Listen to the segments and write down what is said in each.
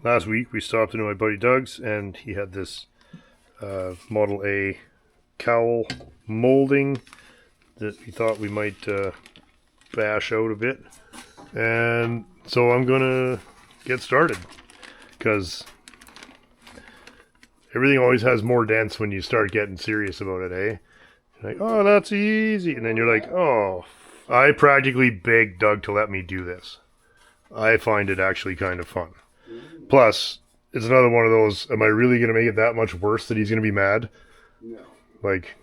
last week we stopped into my buddy Doug's and he had this Model A cowl molding that he thought we might bash out a bit. And so I'm gonna get started because everything always has more dents when you start getting serious about it, eh? You're like, oh, that's easy. And then you're like, oh, I practically begged Doug to let me do this. I find it actually kind of fun. Plus, it's another one of those, am I really going to make it that much worse that he's going to be mad? No. Like,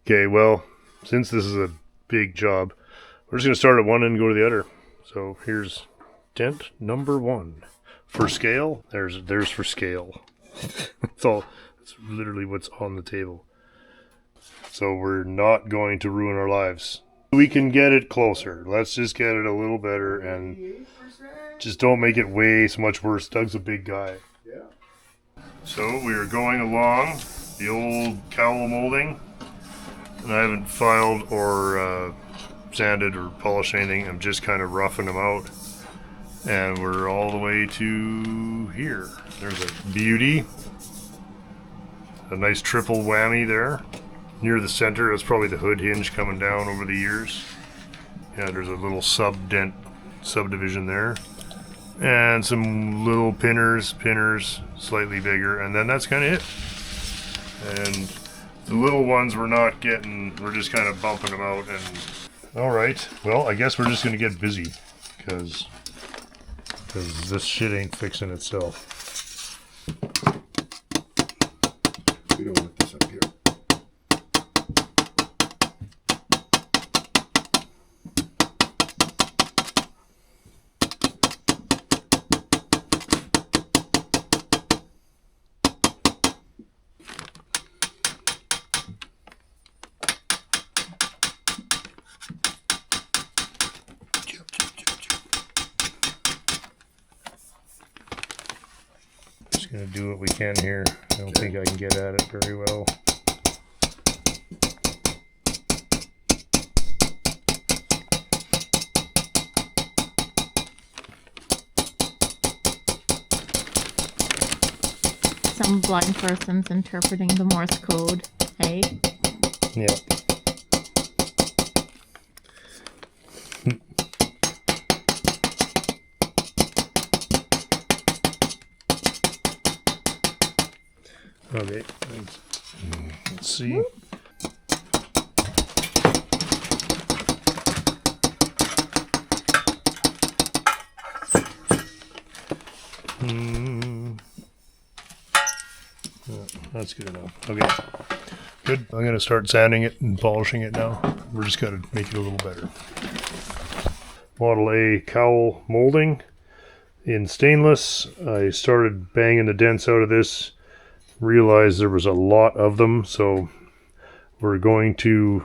okay, well, since this is a big job, we're just going to start at one end and go to the other. So here's dent number 1. For scale, there's for scale. It's literally what's on the table. So we're not going to ruin our lives. We can get it closer. Let's just get it a little better and just don't make it way so much worse. Doug's a big guy. Yeah. So we are going along the old cowl molding, and I haven't filed or sanded or polished anything. I'm just kind of roughing them out, and we're all the way to here. There's a beauty, a nice triple whammy there. Near the center, that's probably the hood hinge coming down over the years. Yeah, there's a little subdivision there. And some little pinners, slightly bigger, and then that's kind of it. And the little ones we're just kind of bumping them out. And alright, well, I guess we're just going to get busy, because this shit ain't fixing itself. We don't want this up here. Gonna do what we can here. I don't think I can get at it very well. Some blind person's interpreting the Morse code, eh? Yeah. Okay, let's see. That's good enough. Okay, good. I'm going to start sanding it and polishing it now. We're just going to make it a little better. Model A cowl molding in stainless. I started banging the dents out of this. Realized there was a lot of them, so we're going to,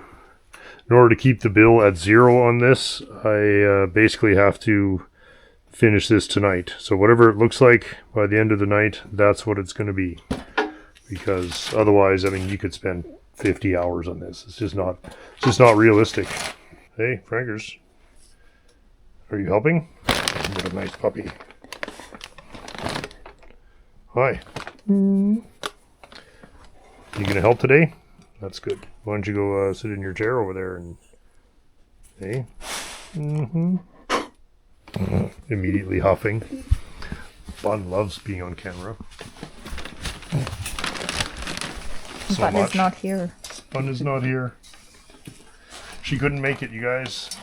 in order to keep the bill at 0 on this, I basically have to finish this tonight. So whatever it looks like by the end of the night, that's what it's going to be. Because otherwise, I mean, you could spend 50 hours on this. It's just not realistic. Hey, Frankers, are you helping? What a nice puppy. Hi. You gonna help today? That's good. Why don't you go sit in your chair over there and... Hey? Immediately huffing. Bun loves being on camera. So Bun is not here. Bun is not here. She couldn't make it, you guys.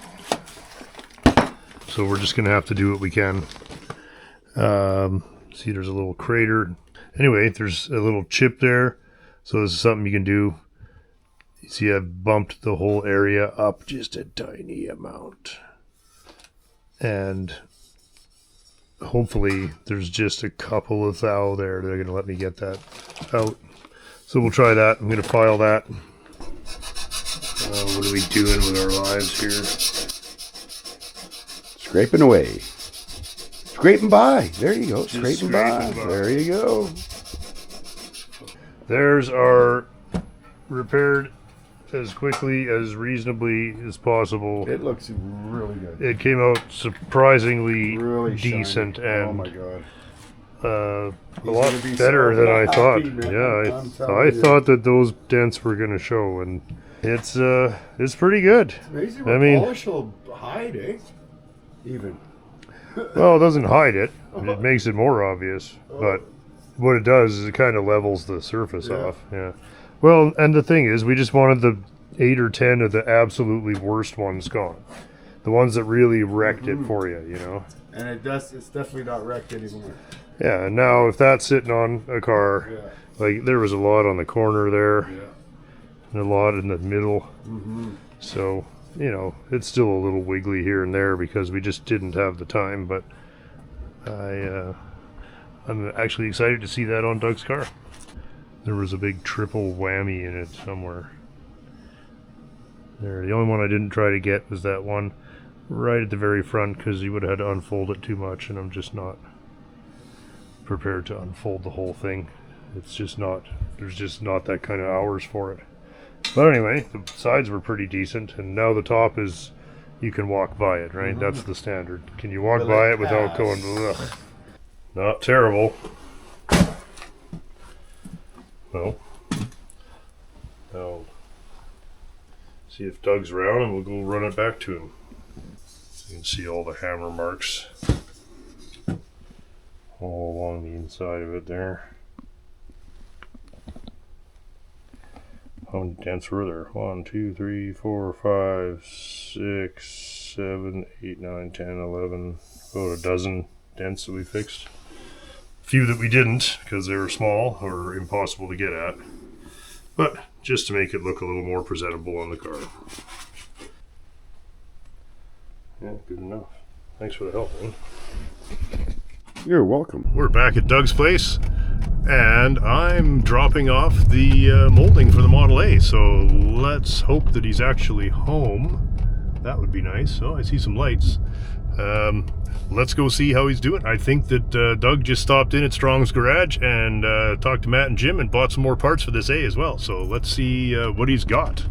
So we're just gonna have to do what we can. See, there's a little crater. Anyway, there's a little chip there. So this is something you can do. You see, I've bumped the whole area up just a tiny amount. And hopefully there's just a couple of thou there that are going to let me get that out. So we'll try that. I'm going to file that. What are we doing with our lives here? Scraping away. Scraping by. There you go. Scraping by. by. There you go. There's our repaired as quickly as reasonably as possible. It looks really good. It came out surprisingly Really decent, shiny. and oh my god, a He's lot gonna be better so than I thought. happy, man. Yeah, I'm telling I you. thought that those dents were going to show, and it's pretty good. Amazing I what mean- polish will hide, eh? Even. Well, it doesn't hide it. It makes it more obvious. But what it does is it kind of levels the surface Yeah. off. Yeah. Well, and the thing is, we just wanted the 8 or 10 of the absolutely worst ones gone. The ones that really wrecked it for you, you know? And it's definitely not wrecked anymore. Yeah, and now if that's sitting on a car, Yeah. like there was a lot on the corner there, Yeah. and a lot in the middle. So, you know, it's still a little wiggly here and there because we just didn't have the time, but I'm actually excited to see that on Doug's car. There was a big triple whammy in it somewhere. There, the only one I didn't try to get was that one right at the very front because you would have had to unfold it too much, and I'm just not prepared to unfold the whole thing. It's just not, there's just not that kind of hours for it. But anyway, the sides were pretty decent, and now the top is, you can walk by it, right? That's the standard. Can you walk Will by it it without pass? going, ugh? Not terrible. Well, now, see if Doug's around and we'll go run it back to him. You can see all the hammer marks all along the inside of it there. How many dents were there? 1, 2, 3, 4, 5, 6, 7, 8, 9, 10, 11. About a dozen dents that we fixed. A few that we didn't because they were small or impossible to get at. But just to make it look a little more presentable on the car. Yeah, good enough. Thanks for the help, man. You're welcome. We're back at Doug's place, and I'm dropping off the molding for the Model A, so let's hope that he's actually home. That would be nice. Oh, I see some lights. Let's go see how he's doing. I think that Doug just stopped in at Strong's Garage and talked to Matt and Jim and bought some more parts for this A as well, so let's see what he's got.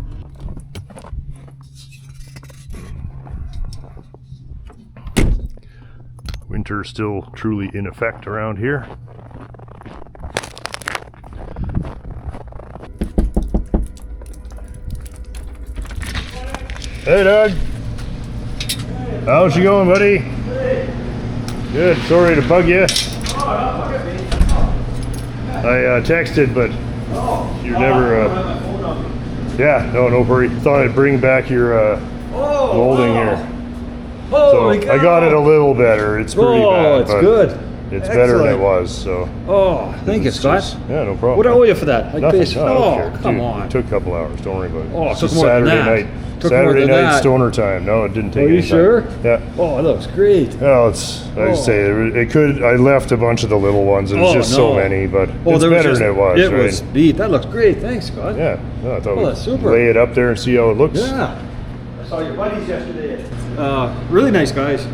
Winter still truly in effect around here. Hey Doug! How's she going, buddy? Good, sorry to bug you. I texted, but you're never, yeah, no worry. Thought I'd bring back your molding here. So I got it a little better. It's pretty bad. It's but good. It's better than it Excellent. was, so. Oh, thank you, it's Scott. just- yeah, no problem. What do I owe you for that? Like Nothing. this? No, I don't care. come Dude, on. It took a couple hours. Don't worry about it. Oh, it It's took just more than Saturday that. night. Took more Saturday than night that. stoner time. No, it didn't take Are any you time. sure? Yeah. Oh, it looks great. Well, it's, I just say, it could, I left a bunch of the little ones. It was just so no. many, but Oh, it's there better just- than it was, It right? was beat. That looks great. Thanks, Scott. Yeah. No, I thought Oh, that's super. we'd lay it up there and see how it looks. Yeah. I saw your buddies yesterday. Really nice guys.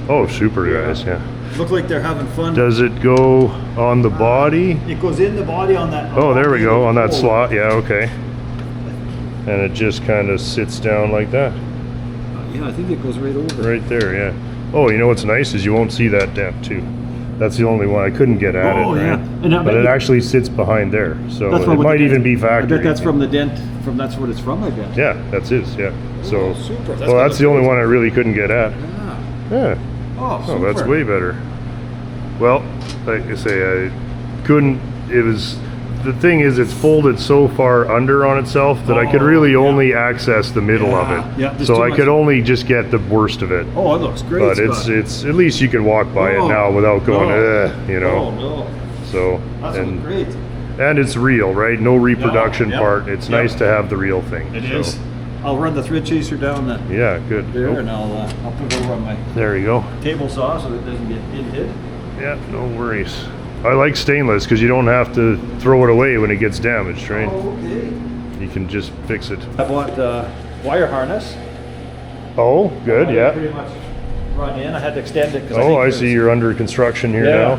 Oh, super, guys. Yeah. Look like they're having fun. Does it go on the body? It goes in the body on that. Oh, there we go, on that Oh. slot. Yeah, okay. And it just kind of sits down like that. Yeah, I think it goes right over. Right there, yeah. Oh, you know what's nice is you won't see that dent too. That's the only one I couldn't get at Oh, it, yeah. right? And I But bet it you- actually sits behind there, so That's it what might the even dent- be I factory. bet that's from the dent. That's what it's from, I bet. Yeah, that's his. Yeah. So, Oh, super. That's well, gonna that's the look only great. one I really couldn't get at. Yeah. Yeah. Oh, Oh, that's super. way better. Well, like I say, I couldn't. It was. The thing is, it's folded so far under on itself that I could really yeah. only access the middle of Yeah, it. yeah, there's So too I much. could only just get the worst of it. Oh, it looks great. But Scott. it's at least you can walk by it Oh, now without going, no. you know. Oh, no. So That's and great. and it's real, right? No reproduction yeah, part. It's yeah. nice to have the real thing. It so. is. I'll run the thread chaser down Yeah, good. there, Oh, and I'll put it over on my there you go. table saw so it doesn't get hit. Yeah, no worries. I like stainless because you don't have to throw it away when it gets damaged, right? Oh, okay. You can just fix it. I bought wire harness. Oh, good, I yeah. Pretty much run in. I had to extend it. 'cause Oh, think I there's- see you're under construction here Yeah. now.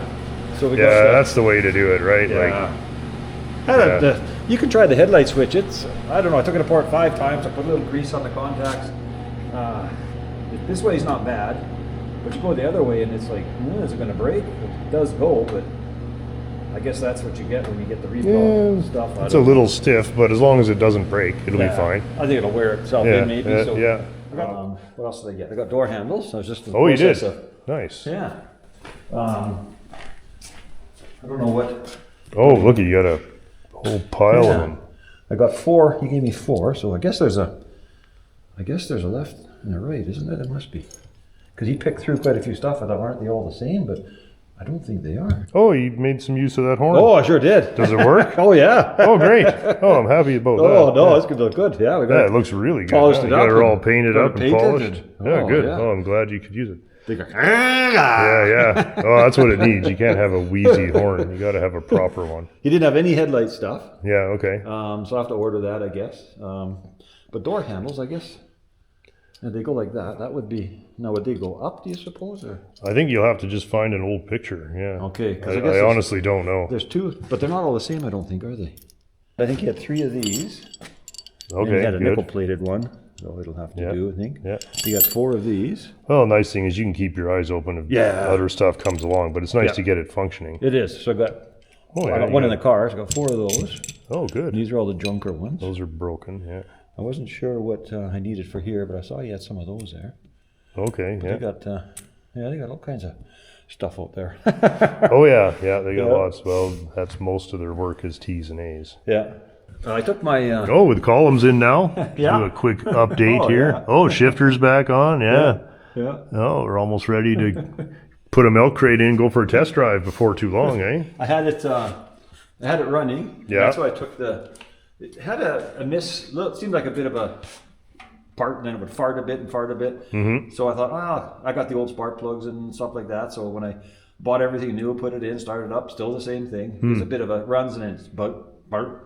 So we got Yeah, the- that's the way to do it, right? Yeah. Yeah. You can try the headlight switch. It's, I don't know, I took it apart 5 times. I put a little grease on the contacts. This way is not bad, but you go the other way and it's like, is it going to break? It does go, but I guess that's what you get when you get the rebuild stuff. It's a little stiff, but as long as it doesn't break, it'll be fine. I think it'll wear itself Yeah, in maybe. So. yeah. What else did I get? I got door handles. I was just in the Oh, you did? process of- Nice. Yeah. I don't know what. Oh, look, you got a whole pile of them. I got 4. He gave me 4, so I guess there's a left and a right, isn't it? It must be. Because he picked through quite a few stuff. I thought, aren't they all the same? But I don't think they are. Oh, you made some use of that horn. Oh, I sure did. Does it work? Oh, yeah. Oh, great. Oh, I'm happy about that. Oh, no, Yeah. it's going to look good. Yeah, we got Yeah, it looks really good. polished Yeah, it you got up her all and painted got it up and painted polished. and- Yeah, oh, good. yeah. Oh, I'm glad you could use it. They go, Yeah. Oh, that's what it needs. You can't have a wheezy horn. You got to have a proper one. He didn't have any headlight stuff, Yeah, okay. so I have to order that, I guess. But door handles, I guess. And they go like that. That would be. Now, would they go up? Do you suppose? Or I think you'll have to just find an old picture. Yeah. okay, because I I, guess I honestly don't know. there's 2, but they're not all the same. I don't think, are they? I think he had 3 of these. And he Okay, had a nickel good. plated one, so it'll have to Yeah. do, I think. Yeah. He got 4 of these. Well, the nice thing is you can keep your eyes open if Yeah. other stuff comes along, but it's nice Yeah. to get it functioning. It is. So I got. Oh, I yeah, got you one in got- the car. So I got 4 of those. Oh, good. These are all the junker ones. Those are broken. Yeah. I wasn't sure what I needed for here, but I saw you had some of those there. Okay. They Yeah. got, they got all kinds of stuff out there. Oh, yeah. Yeah. They got Yeah. lots. Well, that's most of their work is T's and A's. Yeah. I took my. Oh, with columns in now. Yeah. Do a quick update Oh, here. yeah. Oh, shifter's back on. Yeah. Yeah. Oh, we're almost ready to put a milk crate in, go for a test drive before too long, eh? I had it running. Yeah. That's why I took the. It had a miss. It seemed like a bit of a part, and then it would fart a bit and fart a bit. Mm-hmm. So I thought, I got the old spark plugs and stuff like that. So when I bought everything new, put it in, started up, still the same thing. There's a bit of a runs and it's bart.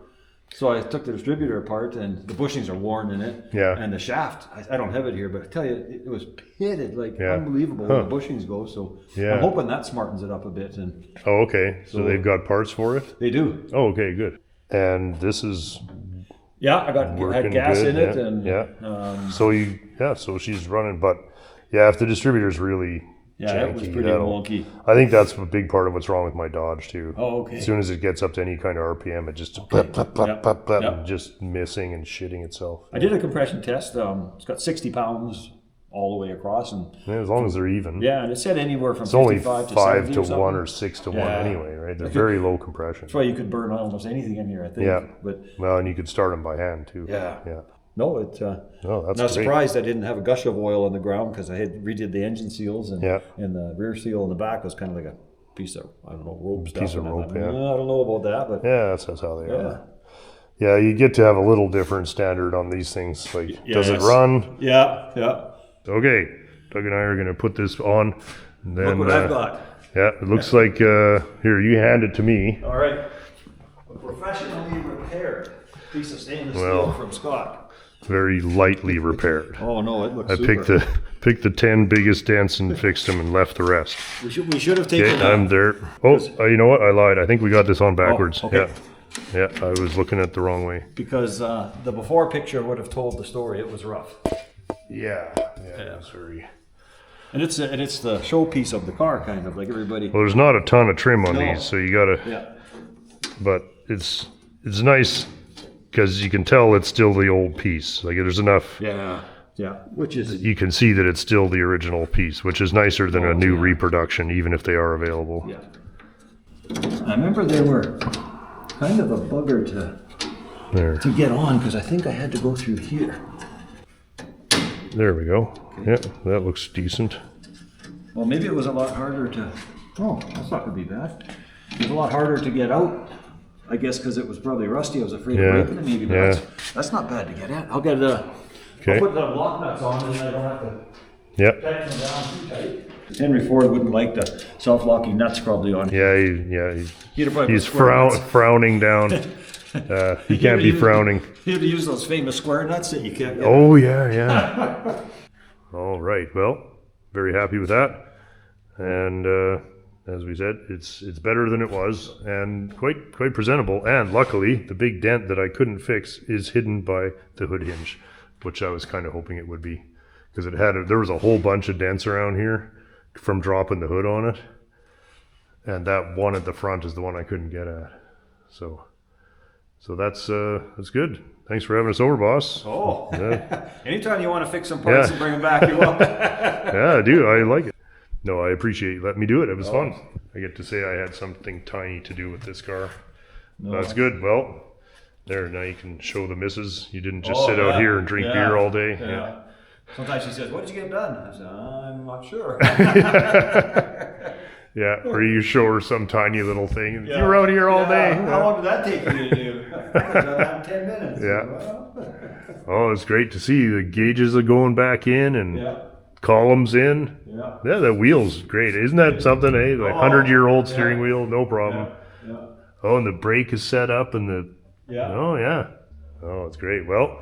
So I took the distributor apart, and the bushings are worn in it. Yeah. And the shaft, I don't have it here, but I tell you, it was pitted like Yeah. unbelievable Huh. where the bushings go. So Yeah. I'm hoping that smartens it up a bit, and Oh, okay. So they've got parts for it? they do. Oh, okay, good. And this is Yeah, I had working gas good. in it, Yeah. and Yeah. So she's running, but yeah, if the distributor's really yeah, it was janky, pretty wonky. I think that's a big part of what's wrong with my Dodge too. Oh, okay. As soon as it gets up to any kind of RPM, it just blip, blip, blip, Yep. blip, blip, Yep. and just missing and shitting itself. I did a compression test. It's got 60 pounds all the way across, and Yeah, as long as they're even. yeah, and it said anywhere from It's only 55 to 5 70 to or something. 1 or 6 to 1 Yeah. anyway, right? They're very low compression. That's why you could burn almost anything in here, I think. Yeah. But Well, and you could start them by hand too. Yeah. Yeah. no, it. Oh, that's I was great. surprised I didn't have a gush of oil on the ground because I had redid the engine seals, and Yeah. and the rear seal in the back was kind of like a piece of rope stuff. Piece of and I rope, thought, yeah. I don't know about that, but Yeah, that's how they yeah. are. Yeah, you get to have a little different standard on these things. Like, does it Yes. run? Yeah, yeah. Okay, Doug and I are going to put this on. And then, Look what I've got. Yeah, it looks like, here, you hand it to me. All right. A professionally repaired piece of stainless Well. steel from Scott. Very lightly repaired. Oh no, it looks I super. picked the 10 biggest dents and fixed them and left the rest. We should have Okay, taken. I'm there. Oh, you know what? I lied. I think we got this on backwards. Oh, okay. Yeah, I was looking at the wrong way. Because the before picture would have told the story. It was rough, Yeah, sorry. and it's the showpiece of the car, kind of like everybody. Well, there's not a ton of trim on No. these, so you gotta. Yeah, But it's nice because you can tell it's still the old piece. Like there's enough. yeah. Which is You can see that it's still the original piece, which is nicer than a new reproduction, even if they are available. yeah. I remember they were kind of a bugger There, to get on because I think I had to go through here. there we go. Yeah, that looks decent. Well, maybe it was a lot harder to. Oh, that's not gonna be bad. It was a lot harder to get out, I guess, because it was probably rusty. I was afraid Yeah, of breaking it. Maybe, but yeah. that's not bad to get at. I'll get Okay. I'll put the lock nuts on, and I don't have to Yep. tighten them down too tight. Henry Ford wouldn't like the self-locking nuts probably on. Yeah, He'd have probably he's put square nuts. frowning down. He can't be frowning. He'd use those famous square nuts that you can't get. Oh yeah. All right. Well, very happy with that. And as we said, it's better than it was, and quite presentable. And luckily, the big dent that I couldn't fix is hidden by the hood hinge, which I was kind of hoping it would be, because there was a whole bunch of dents around here from dropping the hood on it. and that one at the front is the one I couldn't get at. So that's good. Thanks for having us over, boss. Oh, Yeah. anytime you want to fix some parts Yeah. and bring them back, you will. Yeah, I do. I like it. No, I appreciate you letting me do it. It was fun. I get to say I had something tiny to do with this car. That's good. Well, there, now you can show the missus. You didn't just sit out here and drink beer all day. Yeah. Sometimes she says, "What did you get done?" I said, "I'm not sure." Yeah, or you show her some tiny little thing. And, you were out here all day. How long did that take you to do? I could have done that in 10 minutes. Yeah. Well, Oh, it's great to see the gauges are going back in and columns in. Yeah. Yeah, that wheel's great. Isn't that something, eh? Like 100-year-old steering wheel, no problem. Yeah. Oh, and the brake is set up and the... Yeah. Oh, yeah. Oh, it's great. Well,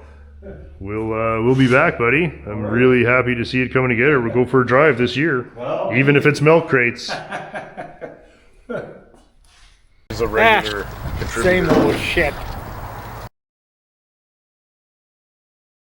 we'll be back, buddy. I'm really happy to see it coming together. We'll go for a drive this year. Well, even if it's milk crates. It's a regular contributor. Same old shit.